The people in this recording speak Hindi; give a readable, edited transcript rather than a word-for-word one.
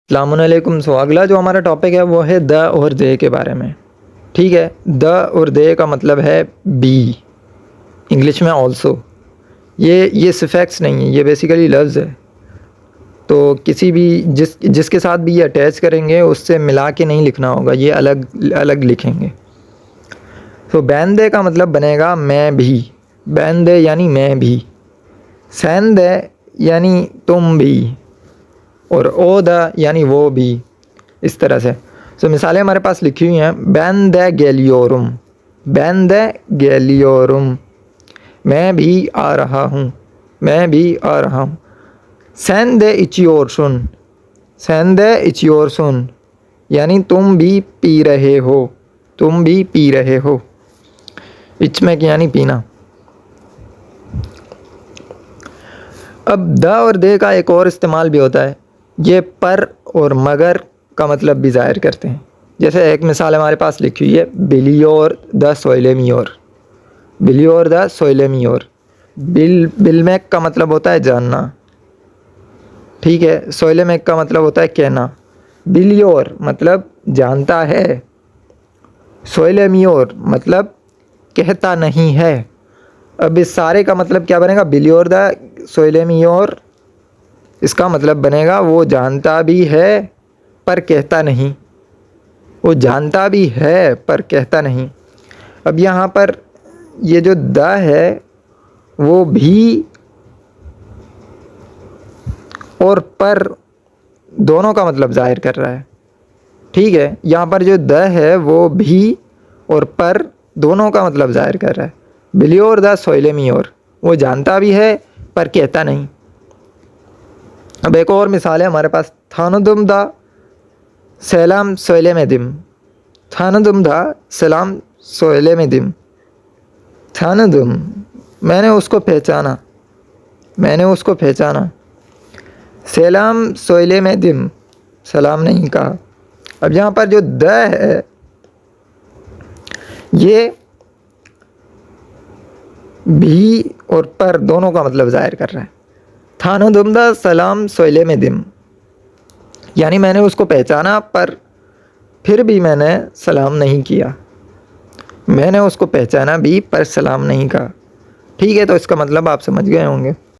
अस्सलामुअलैकुम। सो अगला जो हमारा टॉपिक है वो है द और दे के बारे में। ठीक है, द और दे का मतलब है बी, इंग्लिश में ऑल्सो। ये सिफेक्स नहीं है, ये बेसिकली लफ्ज़ है। तो किसी भी जिसके साथ भी ये अटैच करेंगे उससे मिला के नहीं लिखना होगा, ये अलग अलग लिखेंगे। तो बैन दे का मतलब बनेगा मैं भी, बैन दे यानी मैं भी, सैन दे यानी तुम भी, और ओ द यानी वो भी, इस तरह से। सो मिसालें हमारे पास लिखी हुई हैं। बैन द गैलियोरुम, बैन द गैलियोरुम, मैं भी आ रहा हूँ, मैं भी आ रहा हूँ। सैन द इचियोरसुन, सैन द इचियोरसुन यानी तुम भी पी रहे हो, तुम भी पी रहे हो। इचमेक यानी पीना। अब द और दे का एक और इस्तेमाल भी होता है, ये पर और मगर का मतलब भी ज़ाहिर करते हैं। जैसे एक मिसाल हमारे पास लिखी हुई है, बिलियोर द सोइलेमियोर, बिलियोर द सोइलेमियोर। बिलमेक का मतलब होता है जानना, ठीक है। सोइलेमेक का मतलब होता है कहना। बिलियोर मतलब जानता है, सोइलेमियोर मतलब कहता नहीं है। अब इस सारे का मतलब क्या बनेगा, बिलियोर द सोइलेमियोर, इसका मतलब बनेगा वो जानता भी है पर कहता नहीं, वो जानता भी है पर कहता नहीं। अब यहाँ पर ये जो द है वो भी और पर दोनों का मतलब ज़ाहिर कर रहा है, ठीक है। यहाँ पर जो द है वो भी और पर दोनों का मतलब ज़ाहिर कर रहा है। बिलियोर द सोइलेमियोर, वो जानता भी है पर कहता नहीं। अब एक और मिसाल है हमारे पास, थानुदुम दा सलाम सोयले में दिम, थानुदुम दा सलाम सोयले में दिम। थानुदुम मैंने उसको पहचाना, मैंने उसको पहचाना। सलाम सोयले में दिम, सलाम नहीं कहा। अब यहाँ पर जो द है ये भी और पर दोनों का मतलब ज़ाहिर कर रहा है। थानुदुम दा सलाम सोयले में दिम यानी मैंने उसको पहचाना पर फिर भी मैंने सलाम नहीं किया, मैंने उसको पहचाना भी पर सलाम नहीं कहा। ठीक है, तो इसका मतलब आप समझ गए होंगे।